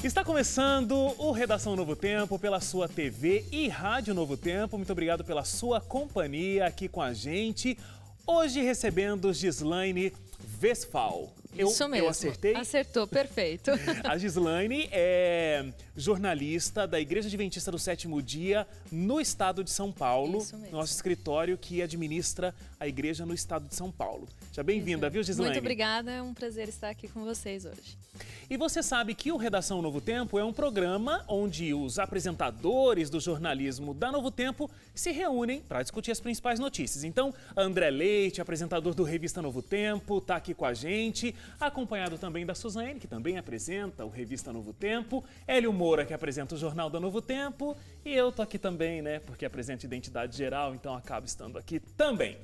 Está começando o Redação Novo Tempo pela sua TV e Rádio Novo Tempo. Muito obrigado pela sua companhia aqui com a gente. Hoje recebendo Gislaine Westphal. Isso mesmo. Eu acertei? Acertou, perfeito. A Gislaine é jornalista da Igreja Adventista do Sétimo Dia no estado de São Paulo. Isso mesmo. Nosso escritório que administra a igreja no estado de São Paulo. Seja bem-vinda, viu, Gislaine? Muito obrigada, é um prazer estar aqui com vocês hoje. E você sabe que o Redação Novo Tempo é um programa onde os apresentadores do jornalismo da Novo Tempo se reúnem para discutir as principais notícias. Então, André Leite, apresentador do Revista Novo Tempo, está aqui com a gente, acompanhado também da Suzane, que também apresenta o Revista Novo Tempo, Hélio Moura, que apresenta o Jornal da Novo Tempo, e eu tô aqui também, né, porque apresento Identidade Geral, então acabo estando aqui também.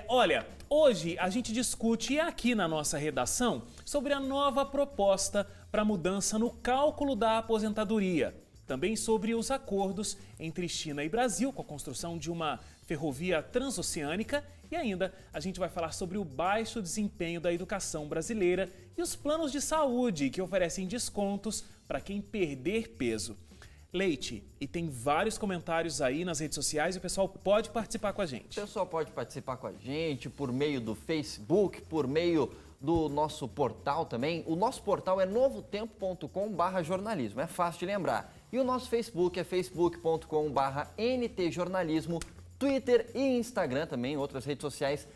Olha, hoje a gente discute aqui na nossa redação sobre a nova proposta para mudança no cálculo da aposentadoria. Também sobre os acordos entre China e Brasil com a construção de uma ferrovia transoceânica. E ainda a gente vai falar sobre o baixo desempenho da educação brasileira e os planos de saúde que oferecem descontos para quem perder peso. Leite, e tem vários comentários aí nas redes sociais e o pessoal pode participar com a gente. O pessoal pode participar com a gente por meio do Facebook, por meio do nosso portal também. O nosso portal é novotempo.com/jornalismo, é fácil de lembrar. E o nosso Facebook é facebook.com/ntjornalismo, Twitter e Instagram também, outras redes sociais,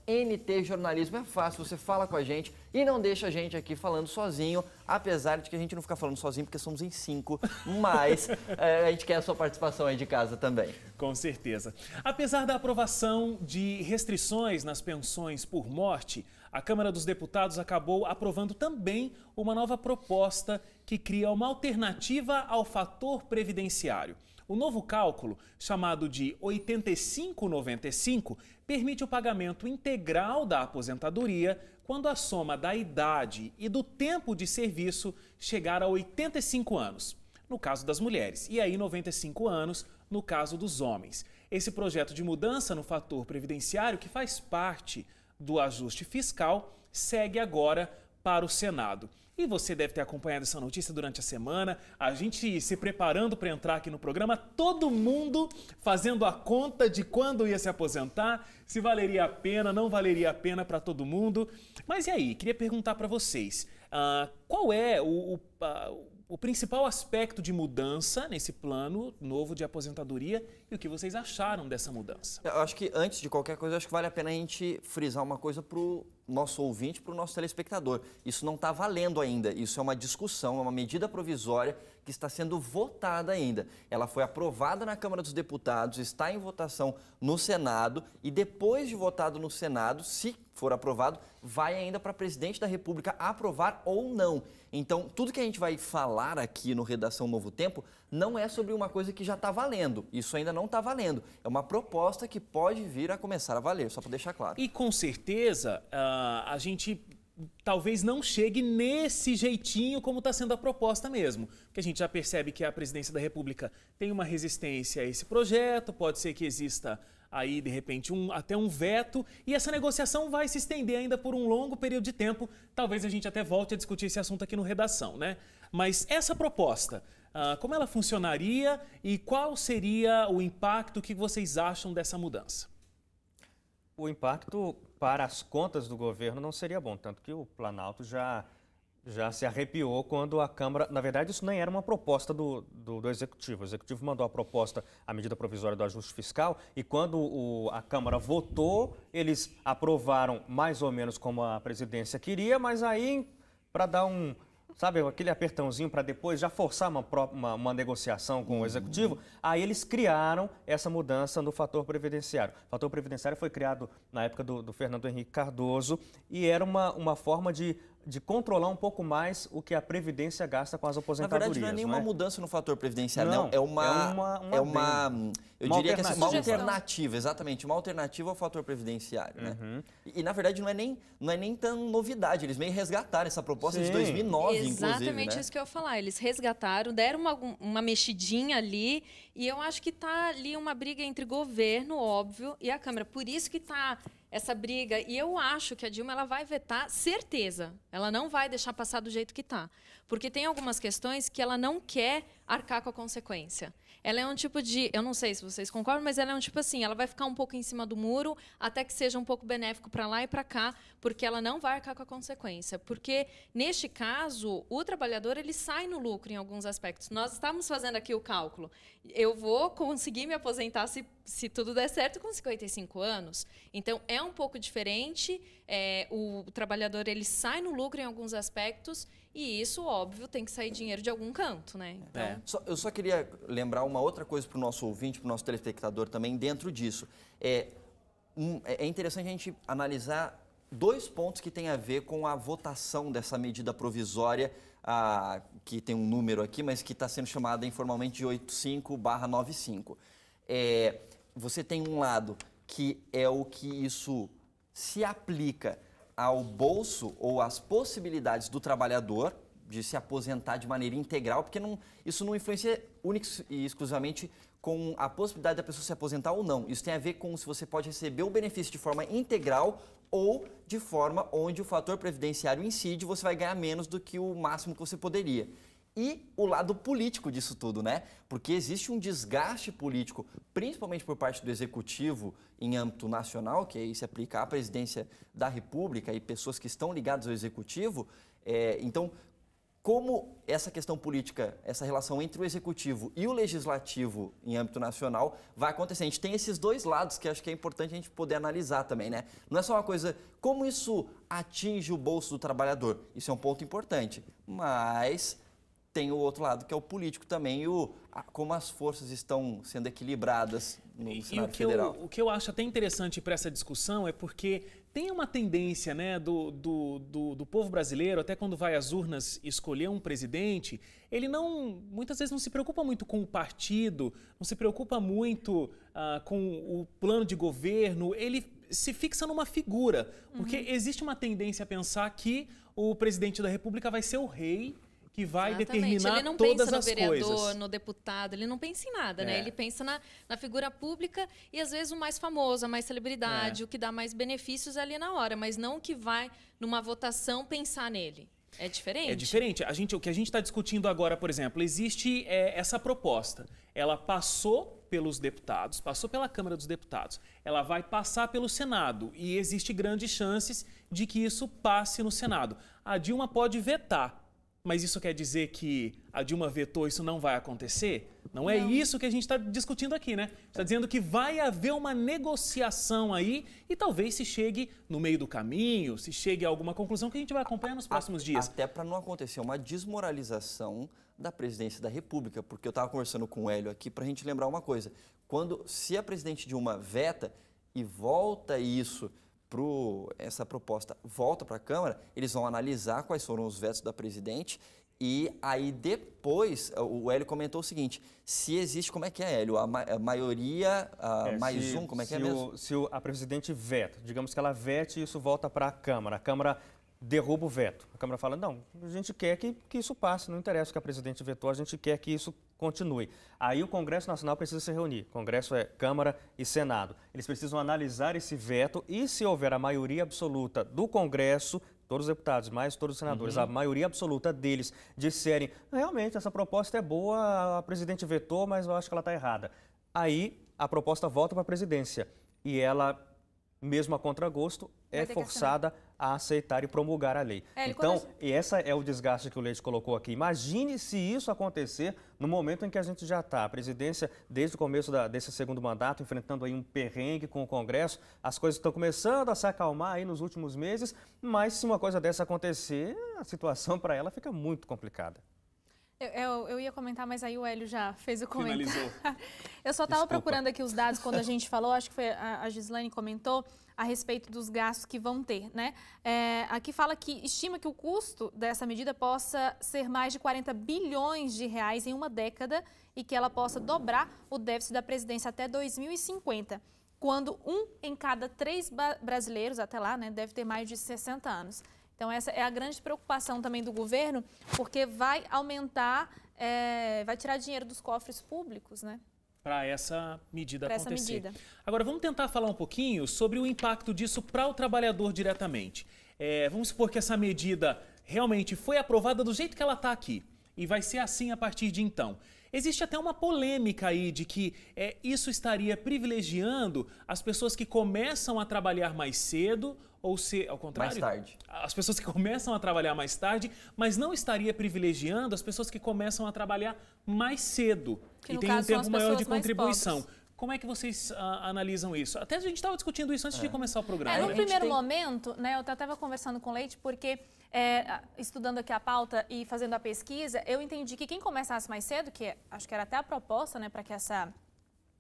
@NTJornalismo. É fácil, você fala com a gente e não deixa a gente aqui falando sozinho, apesar de que a gente não fica falando sozinho porque somos em 5, mas a gente quer a sua participação aí de casa também. Com certeza. Apesar da aprovação de restrições nas pensões por morte, a Câmara dos Deputados acabou aprovando também uma nova proposta que cria uma alternativa ao fator previdenciário. O novo cálculo, chamado de 85/95, permite o pagamento integral da aposentadoria quando a soma da idade e do tempo de serviço chegar a 85 anos, no caso das mulheres, e aí 95 anos no caso dos homens. Esse projeto de mudança no fator previdenciário, que faz parte do ajuste fiscal, segue agora para o Senado. E você deve ter acompanhado essa notícia durante a semana, a gente se preparando para entrar aqui no programa, todo mundo fazendo a conta de quando ia se aposentar, se valeria a pena, não valeria a pena para todo mundo. Mas e aí, queria perguntar para vocês, qual é o principal aspecto de mudança nesse plano novo de aposentadoria e o que vocês acharam dessa mudança? Eu acho que antes de qualquer coisa, acho que vale a pena a gente frisar uma coisa para o nosso ouvinte, para o nosso telespectador. Isso não está valendo ainda, isso é uma discussão, é uma medida provisória que está sendo votada ainda. Ela foi aprovada na Câmara dos Deputados, está em votação no Senado e depois de votado no Senado, se for aprovado, vai ainda para presidente da República aprovar ou não. Então, tudo que a gente vai falar aqui no Redação Novo Tempo não é sobre uma coisa que já está valendo. Isso ainda não está valendo. É uma proposta que pode vir a começar a valer, só para deixar claro. E com certeza a gente talvez não chegue nesse jeitinho como está sendo a proposta mesmo. Porque a gente já percebe que a presidência da República tem uma resistência a esse projeto, pode ser que exista aí, de repente, até um veto, e essa negociação vai se estender ainda por um longo período de tempo. Talvez a gente até volte a discutir esse assunto aqui no Redação, né? Mas essa proposta, como ela funcionaria e qual seria o impacto que vocês acham dessa mudança? O impacto para as contas do governo não seria bom, tanto que o Planalto já se arrepiou quando a Câmara... Na verdade, isso nem era uma proposta do Executivo. O Executivo mandou a proposta, a medida provisória do ajuste fiscal, e quando a Câmara votou, eles aprovaram mais ou menos como a presidência queria, mas aí, para dar sabe, aquele apertãozinho para depois já forçar uma negociação com o Executivo, aí eles criaram essa mudança no fator previdenciário. O fator previdenciário foi criado na época do Fernando Henrique Cardoso e era uma forma de controlar um pouco mais o que a Previdência gasta com as aposentadorias. Na verdade, não é nenhuma mudança no fator previdenciário, não. É uma diria que é uma alternativa, exatamente, uma alternativa ao fator previdenciário, né? E na verdade, não é nem tão novidade, eles meio resgataram essa proposta de 2009, inclusive, Exatamente né? isso que eu ia falar, eles resgataram, deram uma mexidinha ali, e eu acho que está ali uma briga entre governo, óbvio, e a Câmara. Por isso que está essa briga. E eu acho que a Dilma ela vai vetar, certeza. Ela não vai deixar passar do jeito que está. Porque tem algumas questões que ela não quer arcar com a consequência. Ela é um tipo de... Eu não sei se vocês concordam, mas ela é um tipo assim, ela vai ficar um pouco em cima do muro até que seja um pouco benéfico para lá e para cá, porque ela não vai arcar com a consequência. Porque, neste caso, o trabalhador ele sai no lucro em alguns aspectos. Nós estamos fazendo aqui o cálculo. Eu vou conseguir me aposentar, se tudo der certo, com 55 anos. Então, é um pouco diferente. O trabalhador ele sai no lucro em alguns aspectos e isso, óbvio, tem que sair dinheiro de algum canto, né? Então... Eu só queria lembrar uma outra coisa para o nosso ouvinte, para o nosso telespectador também, dentro disso. É interessante a gente analisar 2 pontos que têm a ver com a votação dessa medida provisória, que tem um número aqui, mas que está sendo chamada informalmente de 85/95. Você tem um lado que é o que isso se aplica ao bolso ou às possibilidades do trabalhador de se aposentar de maneira integral, porque isso não influencia única e exclusivamente com a possibilidade da pessoa se aposentar ou não. Isso tem a ver com se você pode receber o benefício de forma integral ou de forma onde o fator previdenciário incide, você vai ganhar menos do que o máximo que você poderia. E o lado político disso tudo, né? Porque existe um desgaste político, principalmente por parte do Executivo em âmbito nacional, que aí se aplica à presidência da República e pessoas que estão ligadas ao Executivo. Então, como essa questão política, essa relação entre o Executivo e o Legislativo em âmbito nacional vai acontecer? A gente tem esses 2 lados que acho que é importante a gente poder analisar também, né? Não é só uma coisa, como isso atinge o bolso do trabalhador? Isso é um ponto importante, mas... tem o outro lado, que é o político também, como as forças estão sendo equilibradas no Senado Federal. O que eu acho até interessante para essa discussão é porque tem uma tendência, né, do povo brasileiro, até quando vai às urnas escolher um presidente, ele muitas vezes não se preocupa muito com o partido, não se preocupa muito com o plano de governo, ele se fixa numa figura, porque existe uma tendência a pensar que o presidente da República vai ser o rei, que vai determinar todas as coisas. Ele não pensa no vereador, no deputado, ele não pensa em nada, né? Ele pensa na figura pública e, às vezes, o mais famoso, a mais celebridade, o que dá mais benefícios ali na hora, mas não o que vai, numa votação, pensar nele. É diferente? É diferente. O que a gente está discutindo agora, por exemplo, existe essa proposta. Ela passou pelos deputados, passou pela Câmara dos Deputados. Ela vai passar pelo Senado e existe grandes chances de que isso passe no Senado. A Dilma pode vetar. Mas isso quer dizer que a Dilma vetou, isso não vai acontecer? Não é isso que a gente está discutindo aqui, né? Está dizendo que vai haver uma negociação aí e talvez se chegue no meio do caminho, se chegue a alguma conclusão que a gente vai acompanhar nos próximos dias. Até para não acontecer uma desmoralização da presidência da República, porque eu estava conversando com o Hélio aqui para a gente lembrar uma coisa. Se a presidente Dilma veta e volta isso... essa proposta volta para a Câmara, eles vão analisar quais foram os vetos da presidente e aí depois, o Hélio comentou o seguinte, se existe, como é que é, Hélio? A maioria mais um, como é que é mesmo? Se a presidente veta, digamos que ela vete e isso volta para a Câmara derruba o veto. A Câmara fala, não, a gente quer que isso passe, não interessa o que a presidente vetou, a gente quer que isso continue. Aí o Congresso Nacional precisa se reunir. Congresso é Câmara e Senado. Eles precisam analisar esse veto e se houver a maioria absoluta do Congresso, todos os deputados, mais todos os senadores, a maioria absoluta deles disserem, realmente essa proposta é boa, a presidente vetou, mas eu acho que ela está errada. Aí a proposta volta para a presidência e ela, mesmo a contragosto, é forçada a aceitar e promulgar a lei. Então, esse é o desgaste que o Leite colocou aqui. Imagine se isso acontecer no momento em que a gente já está. A presidência, desde o começo desse segundo mandato, enfrentando aí um perrengue com o Congresso, as coisas estão começando a se acalmar aí nos últimos meses, mas se uma coisa dessa acontecer, a situação para ela fica muito complicada. Eu ia comentar, mas aí o Hélio já fez o comentário. Finalizou. Eu só estava procurando aqui os dados quando a gente falou, acho que foi a Gislaine comentou, a respeito dos gastos que vão ter, né? Aqui fala que estima que o custo dessa medida possa ser mais de 40 bilhões de reais em uma década e que ela possa dobrar o déficit da presidência até 2050, quando 1 em cada 3 brasileiros, até lá, né, deve ter mais de 60 anos. Então, essa é a grande preocupação também do governo, porque vai aumentar, vai tirar dinheiro dos cofres públicos, né? para essa medida acontecer. Essa medida. Agora, vamos tentar falar um pouquinho sobre o impacto disso para o trabalhador diretamente. Vamos supor que essa medida realmente foi aprovada do jeito que ela está aqui e vai ser assim a partir de então. Existe até uma polêmica aí de que isso estaria privilegiando as pessoas que começam a trabalhar mais cedo ou se, ao contrário, mais tarde. As pessoas que começam a trabalhar mais tarde, mas não estaria privilegiando as pessoas que começam a trabalhar mais cedo Que, e no tem um caso, são tempo as maior de pessoas mais contribuição. pobres. Como é que vocês analisam isso? Até a gente estava discutindo isso antes de começar o programa. No né? primeiro momento, né, eu estava conversando com o Leite, porque estudando aqui a pauta e fazendo a pesquisa, eu entendi que quem começasse mais cedo, que acho que era até a proposta, né, para que essa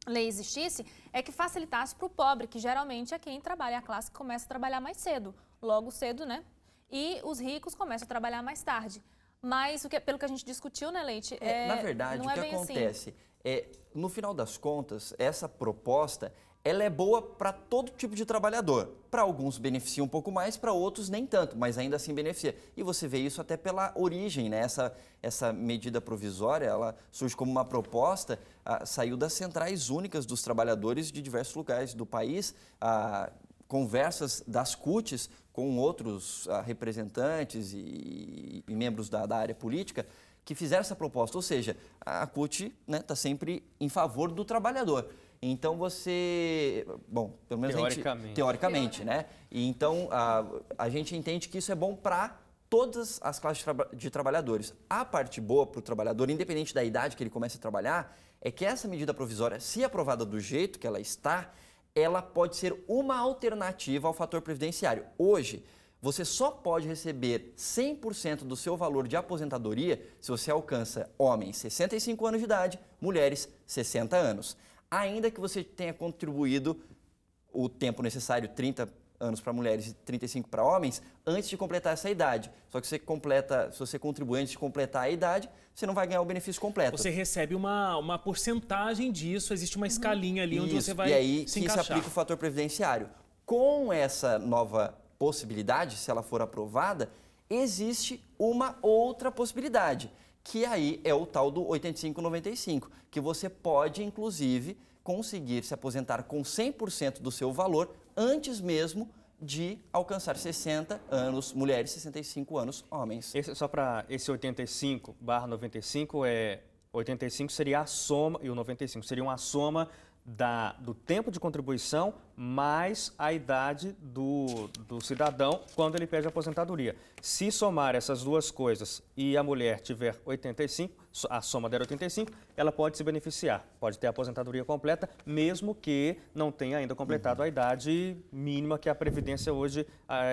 lei existisse, é que facilitasse para o pobre, que geralmente é quem trabalha, a classe que começa a trabalhar mais cedo, logo cedo, né? E os ricos começam a trabalhar mais tarde. Mas, pelo que a gente discutiu, né, Leite? Na verdade, não o que bem acontece no final das contas, essa proposta, ela é boa para todo tipo de trabalhador. Para alguns beneficia um pouco mais, para outros nem tanto, mas ainda assim beneficia. E você vê isso até pela origem, né? Essa medida provisória, ela surge como uma proposta, saiu das centrais únicas dos trabalhadores de diversos lugares do país, conversas das CUTs com outros representantes e membros da área política que fizeram essa proposta. Ou seja, a CUT está sempre em favor do trabalhador. Então você, bom, pelo menos teoricamente, né? E então a gente entende que isso é bom para todas as classes de trabalhadores. A parte boa para o trabalhador, independente da idade que ele comece a trabalhar, é que essa medida provisória, se aprovada do jeito que ela está, ela pode ser uma alternativa ao fator previdenciário. Hoje, você só pode receber 100% do seu valor de aposentadoria se você alcança homens 65 anos de idade, mulheres 60 anos. Ainda que você tenha contribuído o tempo necessário, 30 anos para mulheres e 35 para homens, antes de completar essa idade. Só que se você contribui antes de completar a idade, você não vai ganhar o benefício completo. Você recebe uma porcentagem disso, existe uma escalinha ali onde você vai e aí se que encaixar. se aplica o fator previdenciário. Com essa nova possibilidade, se ela for aprovada, existe uma outra possibilidade, que aí é o tal do 85-95, que você pode, inclusive, conseguir se aposentar com 100% do seu valor antes mesmo de alcançar 60 anos mulheres, 65 anos homens. Só para esse 85/95, 85 seria a soma, e o 95 seria uma soma do tempo de contribuição mais a idade do cidadão quando ele pede aposentadoria. Se somar essas duas coisas e a mulher tiver 85, a soma der 85, ela pode se beneficiar, pode ter a aposentadoria completa, mesmo que não tenha ainda completado a idade mínima que a Previdência hoje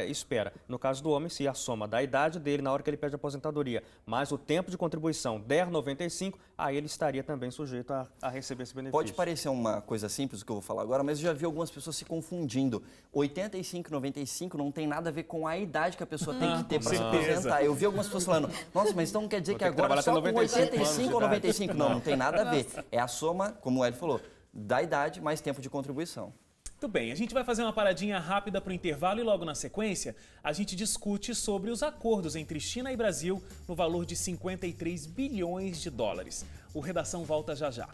espera. No caso do homem, se a soma da idade dele na hora que ele pede aposentadoria, mais o tempo de contribuição der 95, aí ele estaria também sujeito a receber esse benefício. Pode parecer uma coisa simples o que eu vou falar agora, mas eu já vi algumas pessoas se confundindo. 85 e 95 não tem nada a ver com a idade que a pessoa tem que ter para se aposentar. Eu vi algumas pessoas falando, nossa, mas então não quer dizer que agora só com 85 ou 95? Não, não tem nada a ver. É a soma, como o Hélio falou, da idade mais tempo de contribuição. Muito bem, a gente vai fazer uma paradinha rápida para o intervalo e logo na sequência a gente discute sobre os acordos entre China e Brasil no valor de 53 bilhões de dólares. O Redação volta já já.